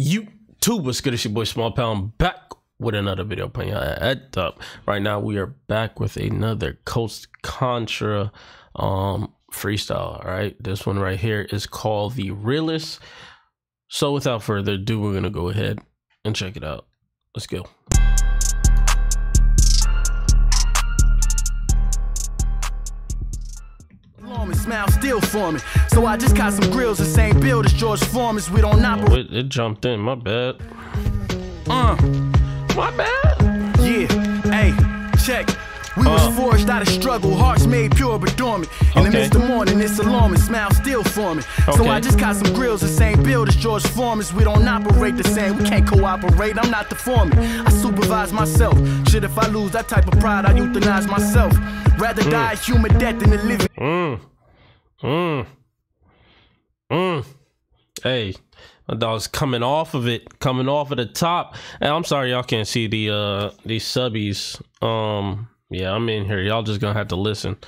YouTube, what's good? It's your boy Small Pound back with another video putting your head up. Right now we are back with another Contra freestyle. All right, this one right here is called the Realest. So without further ado, we're gonna go ahead and check it out. Let's go. Smile still forming, so I just got some grills, the same build as George Foreman's. We don't operate. It jumped in, my bad. My bad. Yeah, hey, check. We was forged out of struggle, hearts made pure but dormant. In the midst of morning, it's alarming, smile still forming. So I just got some grills, the same build as George Foreman's. We don't operate the same, we can't cooperate, I'm not the foreman. I supervise myself, shit if I lose that type of pride, I euthanize myself. Rather die a human death than to live. Hey, my dog's coming off of the top. And I'm sorry y'all can't see the these subbies. Yeah, I'm in here, y'all just gonna have to listen.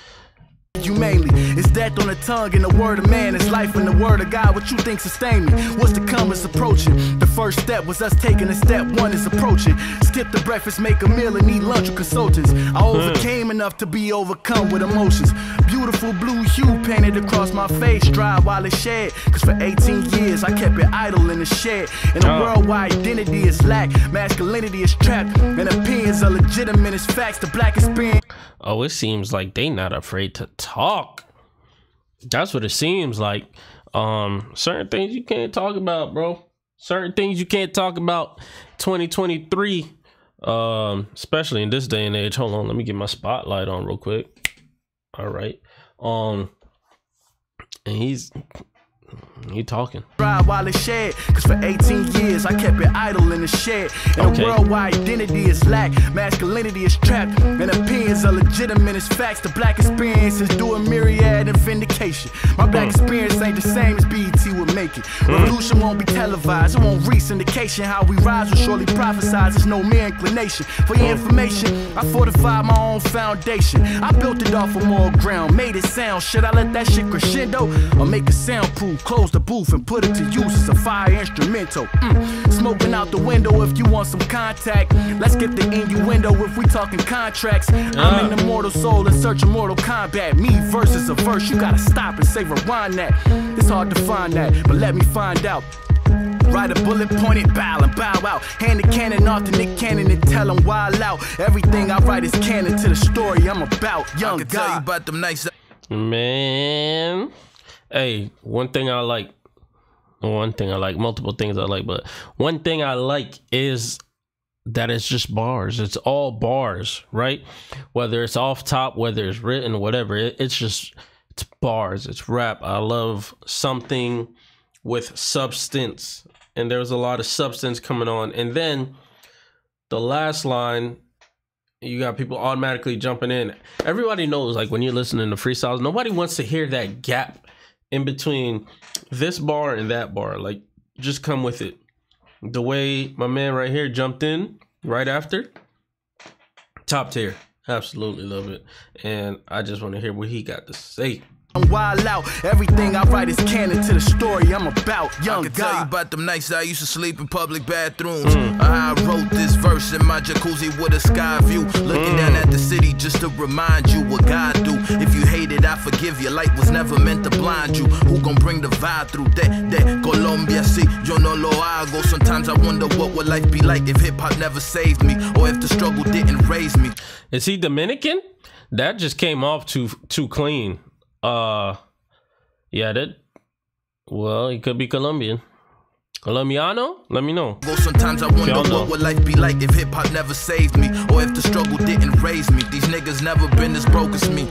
Humanely, it's death on the tongue and the word of man. It's life in the word of God. What you think sustain me? What's to come is approaching. The first step was us taking a step one is approaching. Skip the breakfast, make a meal, and eat lunch with consultants. I overcame enough to be overcome with emotions. Beautiful blue hue painted across my face, dry while it shed. Cause for 18 years I kept it idle in the shed. In a world where identity is lack, masculinity is trapped, and opinions are legitimate as facts. The black experience. Oh, it seems like they not afraid to talk. That's what it seems like. Certain things you can't talk about, bro. Certain things you can't talk about. 2023, especially in this day and age. Hold on, let me get my spotlight on real quick. All right. And he talking. While it shed, cause for 18 years I kept it idle in the shed. In a world where identity is lack, masculinity is trapped, and opinions are legitimate as facts. The black experience is doing myriad and vindication. My black experience ain't the same as BET would make it. Revolution won't be televised, it won't reach syndication. How we rise will surely prophesize, there's no mere inclination. For your information, I fortified my own foundation. I built it off of more ground, made it sound. Should I let that shit crescendo or make it soundproof? Close the booth and put it to use as a fire instrumental. Smoking out the window if you want some contact. Let's get the innuendo if we talking contracts. I'm in the mortal soul in search of mortal combat. Me versus a verse, you gotta stop and say rewind that. It's hard to find that, but let me find out. Write a bullet pointed bow and bow out. Hand the cannon off to Nick Cannon and tell him wild out. Everything I write is canon to the story I'm about. Young God. Tell you about them nights. Man. Hey, multiple things I like, but one thing I like is that it's just bars. It's all bars, right? Whether it's off top, whether it's written, whatever, it's bars, it's rap. I love something with substance, and there's a lot of substance coming on. And then the last line, you got people automatically jumping in. Everybody knows, like, when you're listening to freestyles, nobody wants to hear that gap in between this bar and that bar. Like, just come with it. The way my man right here jumped in right after, top tier. Absolutely love it. And I just want to hear what he got to say. I'm wild out. Everything I write is canon to the story I'm about. Young God. I can tell you about them nights I used to sleep in public bathrooms. I wrote this verse in my jacuzzi with a sky view, looking down at the city just to remind you what God do. If you hate it, I forgive you. Light was never meant to blind you. Who gon' bring the vibe through that Colombia? See, yo no lo hago. Sometimes I wonder what would life be like if hip hop never saved me, or if the struggle didn't raise me. Is he Dominican? That just came off too clean. Yeah, well, he could be Colombian. Colombiano? Let me know. Sometimes I wonder what would life be like if hip hop never saved me, or if the struggle didn't raise me. These niggas never been as broke as me.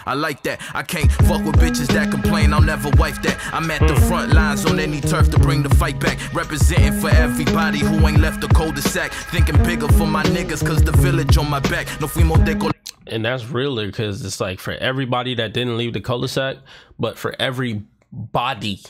I like that. I can't fuck with bitches that complain. I'll never wife that. I'm at the front lines on any turf to bring the fight back. Representing for everybody who ain't left the cul-de-sac. Thinking bigger for my niggas cause the village on my back. No fuimos de. And that's realer because it's like for everybody that didn't leave the cul-de-sac, but for everybody.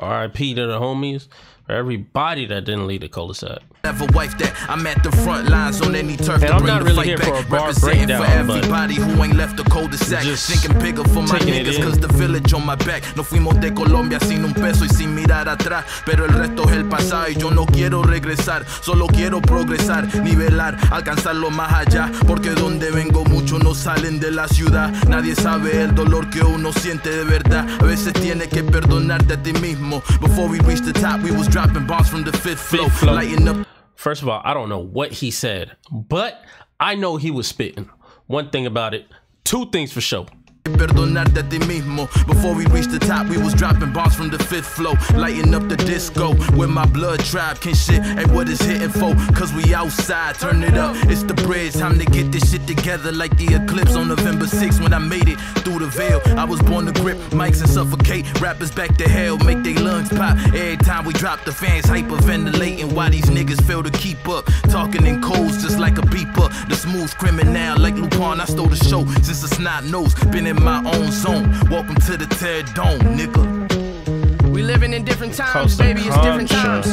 RIP to the homies. For everybody that didn't leave the cul-de-sac. Never wife that. I'm at the front lines on any turf. And I'm not really here for a bar breakdown, for everybody who ain't left the cul-de-sac. Thinking bigger for my niggas, cause the village on my back. No fuimos de Colombia sin un peso y sin mirar atrás. Pero el resto es el pasado y yo no quiero regresar. Solo quiero progresar, nivelar, alcanzar lo más allá. Porque donde vengo muchos no salen de la ciudad. Nadie sabe el dolor que uno siente de verdad. A veces tienes que perdonarte a ti mismo. Before we reached the top, we was dropping bombs from the fifth floor. Lighting up. First of all, I don't know what he said, but I know he was spitting. One thing about it, two things for sure. Perdonarte a ti mismo. Before we reached the top, we was dropping bombs from the fifth floor, lighting up the disco with my blood tribe. Can shit ain't what it's hitting for, cause we outside. Turn it up, it's the bridge. Time to get this shit together like the eclipse on November 6th when I made it through the veil. I was born to grip mics and suffocate rappers back to hell, make their lungs pop. Every time we drop, the fans hyperventilating. Why these niggas fail to keep up? Talking in codes just like a beeper. The smooth criminal like Lupin. I stole the show since the snot nose. Been in my own zone. Welcome to the Tear Dome, nigga. We living in different times, baby. It's different times.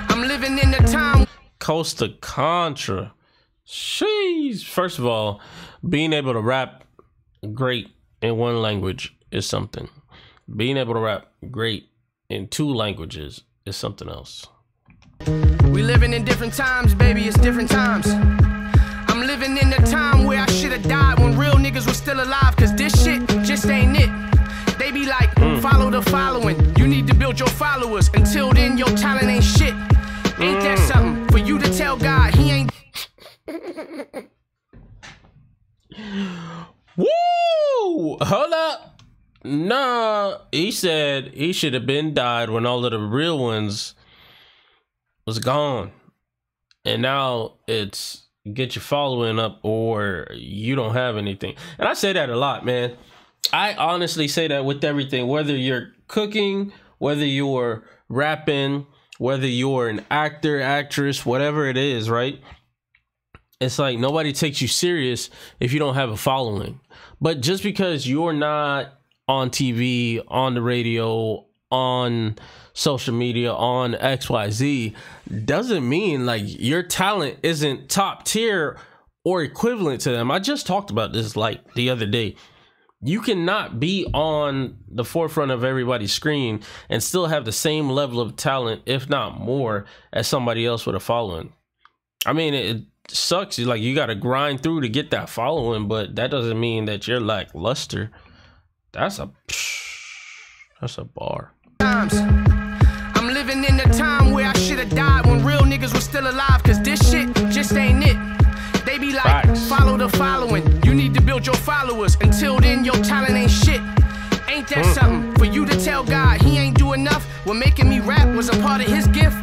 I'm living in the time. Costa Contra. Sheesh. First of all, being able to rap great in one language is something. Being able to rap great in two languages is something else. We living in different times, baby. It's different times. I'm living in the time where I should have died when real niggas were still alive, cause this shit just ain't it. They be like, follow the following. You need to build your followers. Until then, your talent ain't shit. Ain't that something for you to tell God he ain't? Woo! Hold up. Nah, he said he should have been died when all of the real ones was gone. And now it's get your following up or you don't have anything. And I say that a lot, man. I honestly say that with everything, whether you're cooking, whether you're rapping, whether you're an actor, actress, whatever it is, right? It's like nobody takes you serious if you don't have a following. But just because you're not on TV, on the radio, on social media, on XYZ, doesn't mean like your talent isn't top tier or equivalent to them. I just talked about this like the other day. You cannot be on the forefront of everybody's screen and still have the same level of talent, if not more, as somebody else with a following. I mean, it sucks. Like, you got to grind through to get that following, but that doesn't mean that you're lackluster. That's a bar. I'm living in the time where I should have died when real niggas were still alive, cause this shit just ain't it. They be like, follow the following. You need to build your followers. Until then, your talent ain't shit. Ain't that something for you to tell God he ain't do enough? When making me rap was a part of his gift.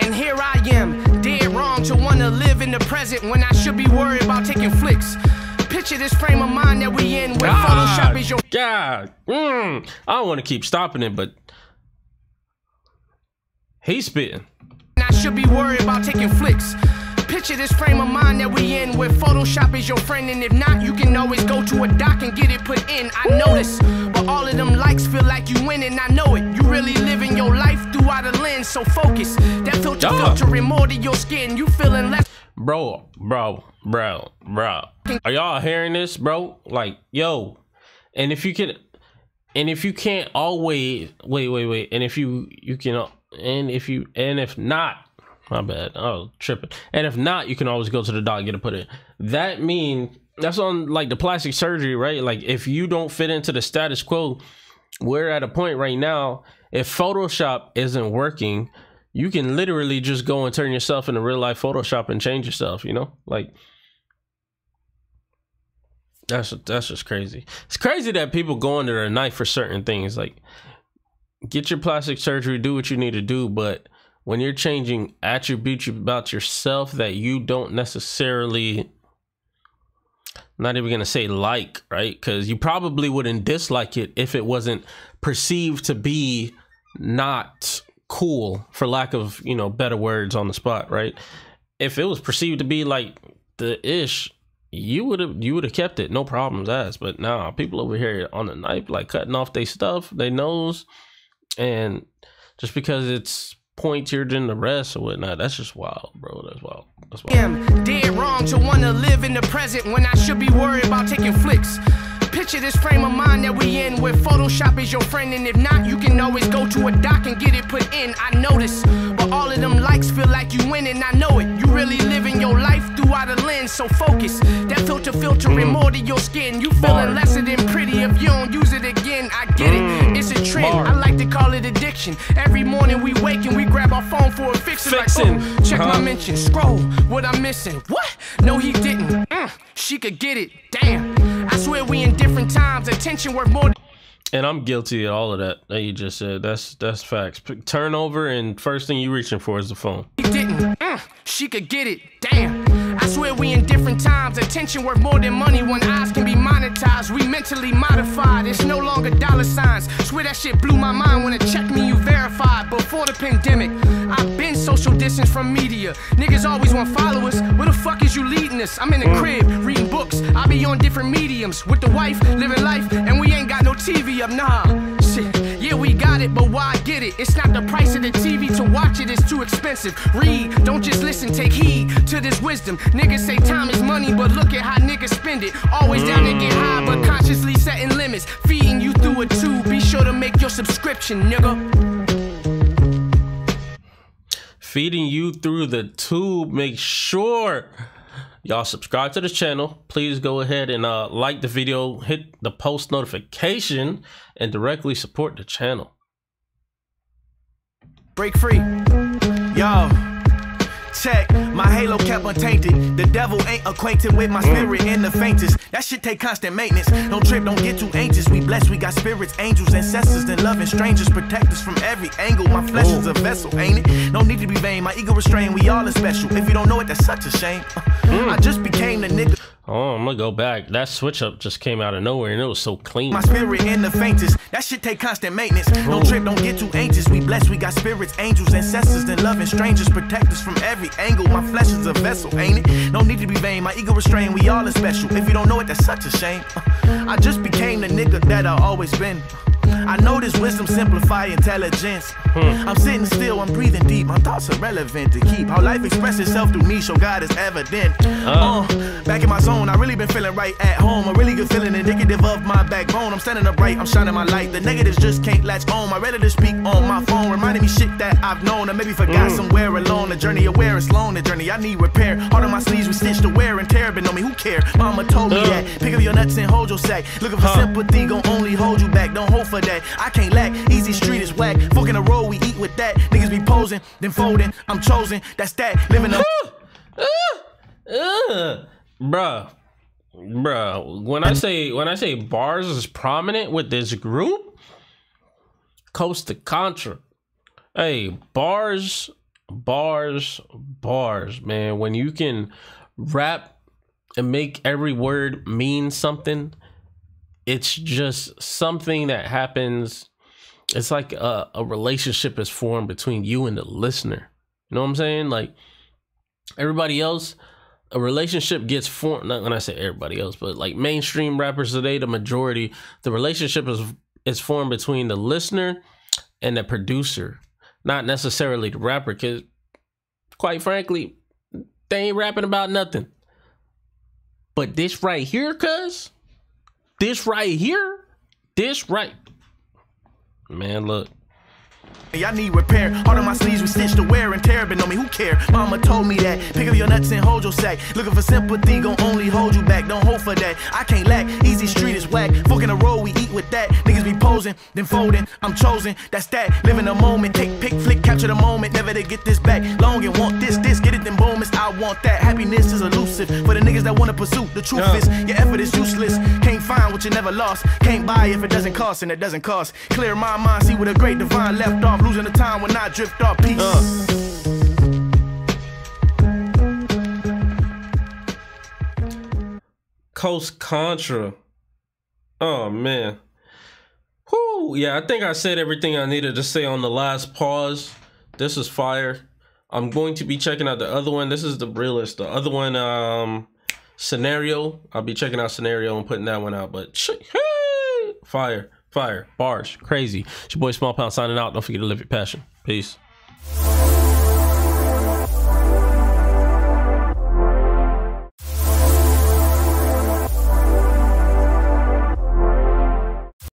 And here I am, dead wrong to wanna live in the present when I should be worried about taking flicks. Picture this frame of mind that we in where Photoshop is your God. I don't want to keep stopping it, but he's spitting. I should be worried about taking flicks. Picture this frame of mind that we in where Photoshop is your friend, and if not, you can always go to a doc and get it put in. I notice, but all of them likes feel like you winning. I know it. You really living your life throughout a lens, so focus. That filter filtering more to your skin. You feeling less. Bro. Are y'all hearing this, bro? Like, yo. And if you can, and if you can't always wait. And if you can, and if not. My bad. I was tripping. And if not, you can always go to the doc and get it put in. That means that's on like the plastic surgery, right? Like if you don't fit into the status quo, we're at a point right now. If Photoshop isn't working, you can literally just go and turn yourself into real life Photoshop and change yourself. You know, like that's just crazy. It's crazy that people go under their knife for certain things. Like, get your plastic surgery, do what you need to do, but when you're changing attributes about yourself that you don't necessarily, not even gonna say like, right? Because you probably wouldn't dislike it if it wasn't perceived to be not cool, for lack of, you know, better words on the spot, right? If it was perceived to be like the ish, you would have kept it, no problems asked. But nah, people over here on the knife, like cutting off their stuff, their nose, and just because it's pointier than the rest or whatnot. That's just wild, bro. That's wild. That's wild. I'm dead wrong to want to live in the present when I should be worried about taking flicks. Picture this frame of mind that we in, where Photoshop is your friend, and if not, you can always go to a doc and get it put in. I notice, but all of them likes feel like you winning. I know it. You really living your life throughout a lens, so focus. That filter filtering more to your skin. You feeling lesser than pretty if you don't use it again. I get it. It's a trend. I like to call it addiction. Every morning we wake and we grab our phone for a fixin'. Like, oh, check my mention. Scroll. What I'm missing? What? No, he didn't. She could get it. Damn. I swear we in different times. Attention worth more. And I'm guilty of all of that you just said. That's facts. Turnover, and first thing you reaching for is the phone. He didn't. She could get it. Damn. I swear we in different times. Attention worth more than money when eyes can be monetized. We mentally modified. It's no longer dollar signs. Swear that shit blew my mind when it checked me, you verified. Before the pandemic, I've been social distance from media. Niggas always want followers. Where the fuck is you leading us? I'm in the crib reading books. I be on different mediums with the wife, living life, and we ain't got no TV up. Nah, shit. Yeah, we got it, but why get it? It's not the price of the TV to watch it. It's too expensive. Read, don't just listen. Take heed to this wisdom. Niggas say time is money, but look at how niggas spend it. Always down to get high, but consciously setting limits. Feeding you through a tube. Be sure to make your subscription, nigga. Feeding you through the tube. Make sure y'all subscribe to the channel. Please go ahead and like the video, hit the post notification, and directly support the channel. Break free. Yo. Check, my halo kept untainted. The devil ain't acquainted with my spirit in the faintest. That shit take constant maintenance. Don't trip, don't get too anxious. We blessed, we got spirits, angels, ancestors, and loving strangers. Protect us from every angle. My flesh is a vessel, ain't it? No need to be vain. My ego restrained. We all are special. If you don't know it, that's such a shame. I just became the nigga. Oh, I'm gonna go back. That switch up just came out of nowhere and it was so clean. My spirit in the faintest. That shit take constant maintenance. Don't trip, don't get too anxious. We blessed, we got spirits, angels, ancestors, and loving strangers. Protect us from every angle. My flesh is a vessel, ain't it? No need to be vain. My ego restrained. We all are special. If you don't know it, that's such a shame. I just became the nigga that I always been. I know this wisdom simplify intelligence. I'm sitting still, I'm breathing deep. My thoughts are relevant to keep. How life expresses itself through me, show God is evident. Back in my zone, I really been feeling right at home. A really good feeling, indicative of my backbone. I'm standing upright, I'm shining my light. The negatives just can't latch on. I ready to speak on my phone, reminding me shit that I've known. I maybe forgot somewhere alone. The journey of where it's long, the journey I need repair. Heart on my sleeves, we stitched the wear and tear. But know me, who care? Mama told me that. Pick up your nuts and hold your sack. Looking for sympathy, gon' only hold you back. Don't hope for that. I can't lack. Easy street is whack. Fork in the road, we eat with that. Niggas be posing, then folding. I'm chosen. That's that. Living up. Bruh. When I say bars is prominent with this group, coast to Contra. Hey, bars, man. When you can rap and make every word mean something, it's just something that happens. It's like a relationship is formed between you and the listener. You know what I'm saying? Like everybody else, a relationship gets formed. Not when I say everybody else, but like mainstream rappers today, the majority, the relationship is formed between the listener and the producer, not necessarily the rapper. Because quite frankly, they ain't rapping about nothing. But this right here, man, look. I need repair. Heart on my sleeves, we stitched the wear and tear. But know me, who care? Mama told me that. Pick up your nuts and hold your sack. Looking for sympathy, gon' only hold you back. Don't hope for that. I can't lack. Easy street is whack. Fork in the road, we eat with that. Niggas be posing, then folding. I'm chosen. That's that. Living the moment. Take, pick, flick, capture the moment. Never to get this back. Long and want this. Get it, then moments. I want that. Happiness is elusive. For the niggas that wanna pursue. The truth is, your effort is useless. Can't find what you never lost. Can't buy if it doesn't cost, and it doesn't cost. Clear my mind, see what a great divine left off. Losing the time when I drift off. Peace. Coast Contra. Oh man. Whoo. Yeah, I think I said everything I needed to say on the last pause. This is fire. I'm going to be checking out the other one. This is the Realest. The other one, Scenario. I'll be checking out Scenario and putting that one out. But fire. Bars. Crazy. It's your boy Small Pound signing out. Don't forget to live your passion. Peace. Yeah.